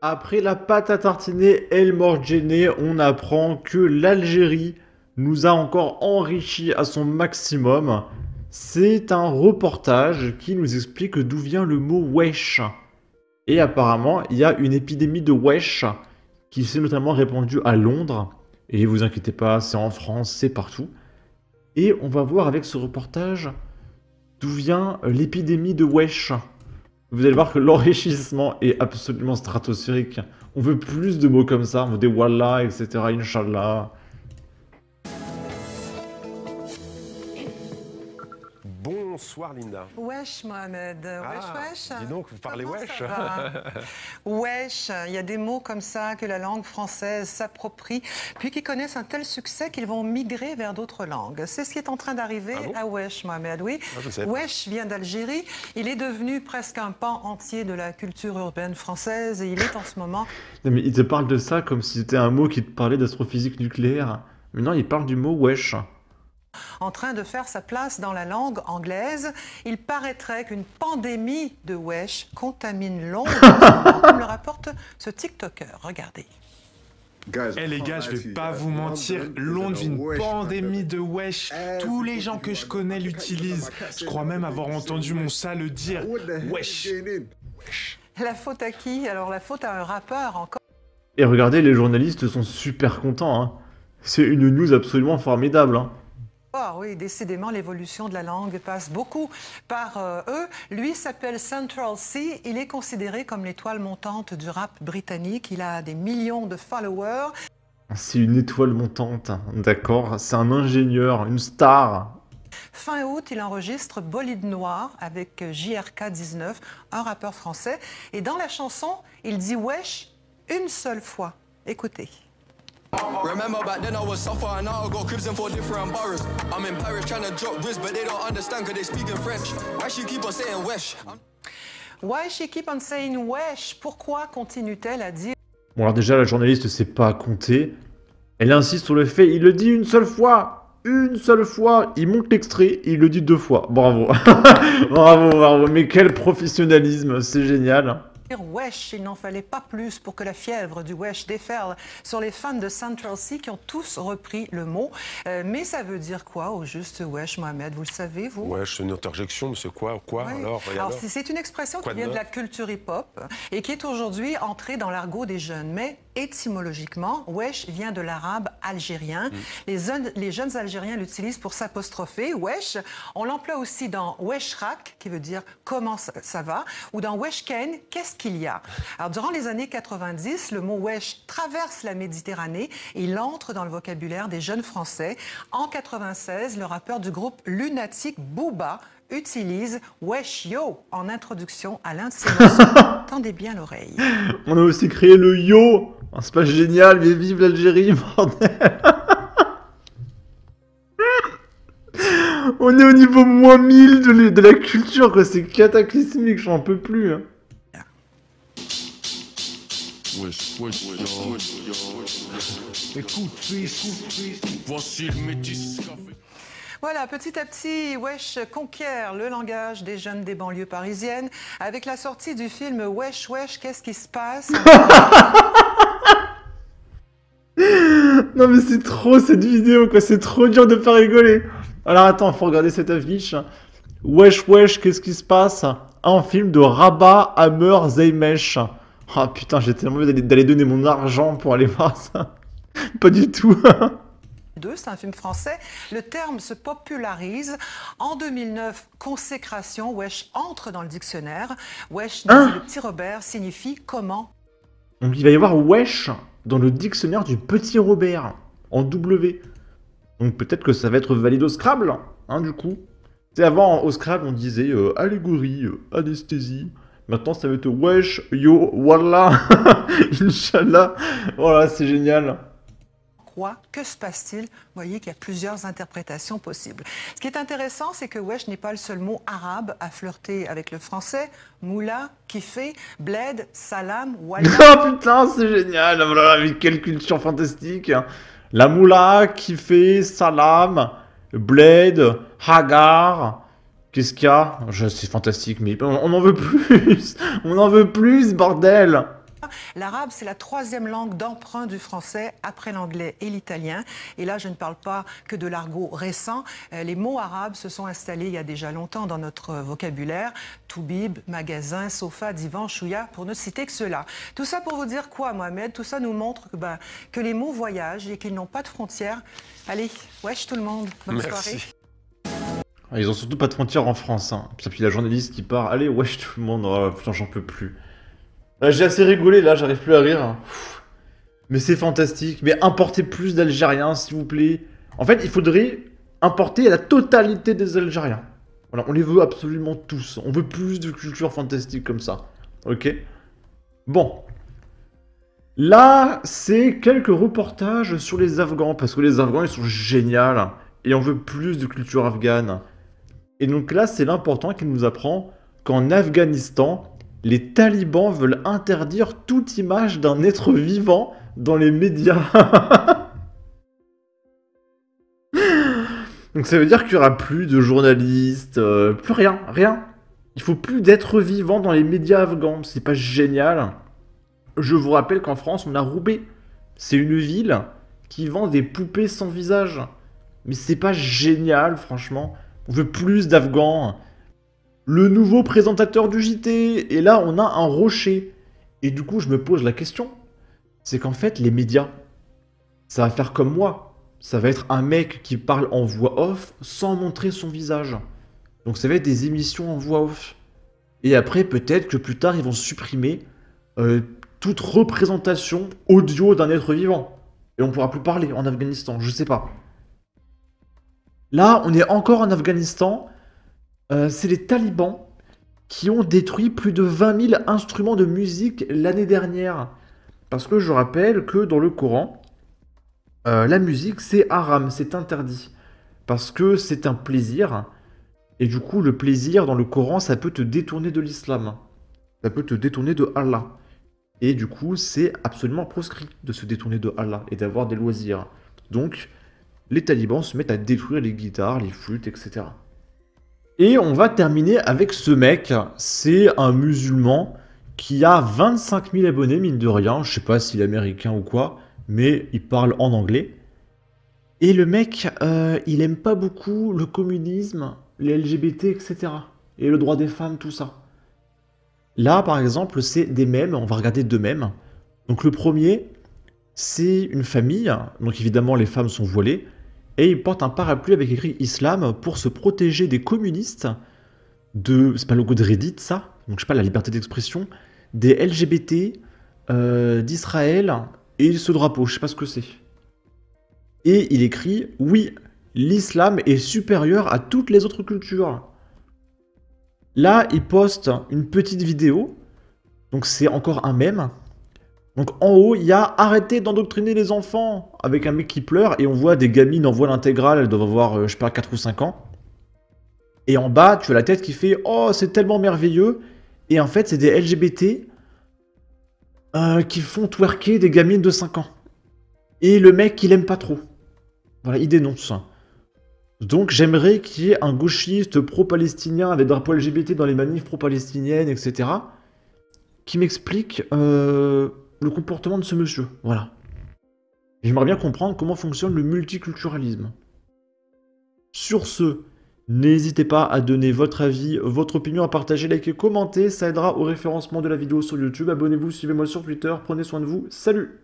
Après la pâte à tartiner El Morgiane, on apprend que l'Algérie nous a encore enrichi à son maximum. C'est un reportage qui nous explique d'où vient le mot wesh. Et apparemment, il y a une épidémie de wesh qui s'est notamment répandue à Londres. Et vous inquiétez pas, c'est en France, c'est partout. Et on va voir avec ce reportage d'où vient l'épidémie de wesh. Vous allez voir que l'enrichissement est absolument stratosphérique. On veut plus de mots comme ça, on veut des wallah, etc., Inch'Allah. Bonsoir Linda. Wesh Mohamed, wesh. Dis donc, vous parlez Comment wesh. ça va? Wesh, il y a des mots comme ça que la langue française s'approprie, puis qui connaissent un tel succès qu'ils vont migrer vers d'autres langues. C'est ce qui est en train d'arriver à Wesh Mohamed, oui. Wesh vient d'Algérie, il est devenu presque un pan entier de la culture urbaine française et il est en ce moment... Non mais il te parle de ça comme si c'était un mot qui te parlait d'astrophysique nucléaire. Mais non, il parle du mot wesh. En train de faire sa place dans la langue anglaise, il paraîtrait qu'une pandémie de wesh contamine Londres, comme le rapporte ce TikToker. Regardez. Eh les gars, je vais pas vous mentir, Londres vit une pandémie de wesh. Tous les gens que je connais l'utilisent. Je crois même avoir entendu mon chat le dire. Wesh. La faute à qui? Alors la faute à un rappeur encore. Et regardez, les journalistes sont super contents. Hein. C'est une news absolument formidable. Hein. Oh oui, décidément, l'évolution de la langue passe beaucoup par eux. Lui s'appelle Central C. Il est considéré comme l'étoile montante du rap britannique. Il a des millions de followers. C'est une étoile montante, d'accord. C'est un ingénieur, une star. Fin août, il enregistre Bolide Noir avec JRK19, un rappeur français. Et dans la chanson, il dit wesh une seule fois. Écoutez. Remember back then I was suffer and now I got cribs in 4 different boroughs. I'm in Paris trying to drop wrist but they don't understand cause they speak in French. Why she keep on saying wesh? Why she keep on saying wesh? Pourquoi continue-t-elle à dire? Bon alors déjà la journaliste sait pas compter. Elle insiste sur le fait, il le dit une seule fois. Une seule fois. Il monte l'extrait, il le dit 2 fois. Bravo. Bravo. Mais quel professionnalisme, c'est génial. Wesh, il n'en fallait pas plus pour que la fièvre du wesh déferle sur les fans de Central C qui ont tous repris le mot. Mais ça veut dire quoi au juste wesh, Mohamed? Vous le savez, vous? Wesh, c'est une interjection, mais c'est quoi? Oui. Alors c'est une expression qui vient de la culture hip-hop et qui est aujourd'hui entrée dans l'argot des jeunes. Mais étymologiquement, wesh vient de l'arabe algérien. Les jeunes Algériens l'utilisent pour s'apostropher. Wesh, on l'emploie aussi dans weshrak, qui veut dire comment ça va, ou dans weshken, qu'est-ce qu'il y a. Alors, durant les années 90, le mot wesh traverse la Méditerranée et il entre dans le vocabulaire des jeunes Français. En 96, le rappeur du groupe Lunatic Booba utilise wesh yo en introduction à l'un de ses morceaux. Tendez bien l'oreille. On a aussi créé le yo. C'est pas génial, mais vive l'Algérie, bordel. On est au niveau moins 1000 de la culture, quoi. C'est cataclysmique, j'en peux plus. Hein. Voici le métis café. Voilà, petit à petit, Wesh conquiert le langage des jeunes des banlieues parisiennes. Avec la sortie du film Wesh Wesh, qu'est-ce qui se passe? Non mais c'est trop cette vidéo, quoi. C'est trop dur de pas rigoler. Alors attends, faut regarder cette affiche. Wesh Wesh, qu'est-ce qui se passe? Un film de Rabat Hammer Zeimesh. Ah putain, j'ai tellement envie d'aller donner mon argent pour aller voir ça. Pas du tout. C'est un film français. Le terme se popularise. En 2009, consécration, wesh entre dans le dictionnaire. Wesh, le petit Robert, signifie comment. Donc il va y avoir wesh dans le dictionnaire du petit Robert, en W. Donc peut-être que ça va être valide au Scrabble, hein, du coup. Tu sais, avant, au Scrabble, on disait allégorie, anesthésie. Maintenant, ça va être wesh, yo, wallah, Inch'Allah. Voilà, c'est génial. Que se passe-t-il? Vous voyez qu'il y a plusieurs interprétations possibles. Ce qui est intéressant, c'est que wesh n'est pas le seul mot arabe à flirter avec le français. Moula, kiffé, bled, salam, wallah. Oh putain, c'est génial. Voilà, mais quelle culture fantastique. La moula, kiffé, salam, bled, hagar. Qu'est-ce qu'il y a? C'est fantastique, mais on en veut plus. On en veut plus, bordel. L'arabe, c'est la troisième langue d'emprunt du français après l'anglais et l'italien. Et là, je ne parle pas que de l'argot récent. Les mots arabes se sont installés il y a déjà longtemps dans notre vocabulaire. Toubib, magasin, sofa, divan, chouïa, pour ne citer que cela. Tout ça pour vous dire quoi, Mohamed? Tout ça nous montre que les mots voyagent et qu'ils n'ont pas de frontières. Allez, wesh tout le monde. Bonne soirée. Ils ont surtout pas de frontières en France. Hein. Puis la journaliste qui part, allez, wesh tout le monde, oh, putain, j'en peux plus. J'ai assez rigolé là, j'arrive plus à rire. Mais c'est fantastique. Mais importez plus d'Algériens, s'il vous plaît. En fait, il faudrait importer la totalité des Algériens. Voilà, on les veut absolument tous. On veut plus de culture fantastique comme ça. Ok? Bon. Là, c'est quelques reportages sur les Afghans. Parce que les Afghans, ils sont géniaux. Et on veut plus de culture afghane. Et donc là, c'est l'important qui nous apprend qu'en Afghanistan, les talibans veulent interdire toute image d'un être vivant dans les médias. Donc ça veut dire qu'il n'y aura plus de journalistes, plus rien, rien. Il faut plus d'êtres vivants dans les médias afghans. C'est pas génial? Je vous rappelle qu'en France, on a Roubaix. C'est une ville qui vend des poupées sans visage. Mais c'est pas génial, franchement. On veut plus d'Afghans. Le nouveau présentateur du JT. Et là, on a un rocher. Et du coup, je me pose la question. C'est qu'en fait, les médias, ça va faire comme moi. Ça va être un mec qui parle en voix off sans montrer son visage. Donc ça va être des émissions en voix off. Et après, peut-être que plus tard, ils vont supprimer toute représentation audio d'un être vivant. Et on ne pourra plus parler en Afghanistan, je sais pas. Là, on est encore en Afghanistan. C'est les talibans qui ont détruit plus de 20 000 instruments de musique l'année dernière. Parce que je rappelle que dans le Coran, la musique c'est haram, c'est interdit. Parce que c'est un plaisir. Et du coup, le plaisir dans le Coran, ça peut te détourner de l'islam. Ça peut te détourner de Allah. Et du coup, c'est absolument proscrit de se détourner de Allah et d'avoir des loisirs. Donc, les talibans se mettent à détruire les guitares, les flûtes, etc. Et on va terminer avec ce mec. C'est un musulman qui a 25 000 abonnés, mine de rien. Je sais pas s'il est américain ou quoi, mais il parle en anglais. Et le mec, il aime pas beaucoup le communisme, les LGBT, etc. Et le droit des femmes, tout ça. Là, par exemple, c'est des mèmes. On va regarder deux mèmes. Donc le premier, c'est une famille. Donc évidemment, les femmes sont voilées. Et ils portent un parapluie avec écrit Islam pour se protéger des communistes, c'est pas le logo de Reddit, ça, donc je sais pas, la liberté d'expression, des LGBT, d'Israël, et ce drapeau, je sais pas ce que c'est. Et il écrit, oui, l'islam est supérieur à toutes les autres cultures. Là, il poste une petite vidéo, donc c'est encore un mème. Donc en haut, il y a « Arrêtez d'endoctriner les enfants » avec un mec qui pleure et on voit des gamines en voile intégrale, elles doivent avoir, je sais pas, 4 ou 5 ans. Et en bas, tu as la tête qui fait « Oh, c'est tellement merveilleux » et en fait, c'est des LGBT qui font twerker des gamines de 5 ans. Et le mec, il aime pas trop. Voilà, il dénonce. Donc j'aimerais qu'il y ait un gauchiste pro-palestinien avec drapeau LGBT dans les manifs pro-palestiniennes, etc. qui m'explique... le comportement de ce monsieur, voilà. J'aimerais bien comprendre comment fonctionne le multiculturalisme. Sur ce, n'hésitez pas à donner votre avis, votre opinion, à partager, liker, commenter, ça aidera au référencement de la vidéo sur YouTube. Abonnez-vous, suivez-moi sur Twitter, prenez soin de vous, salut!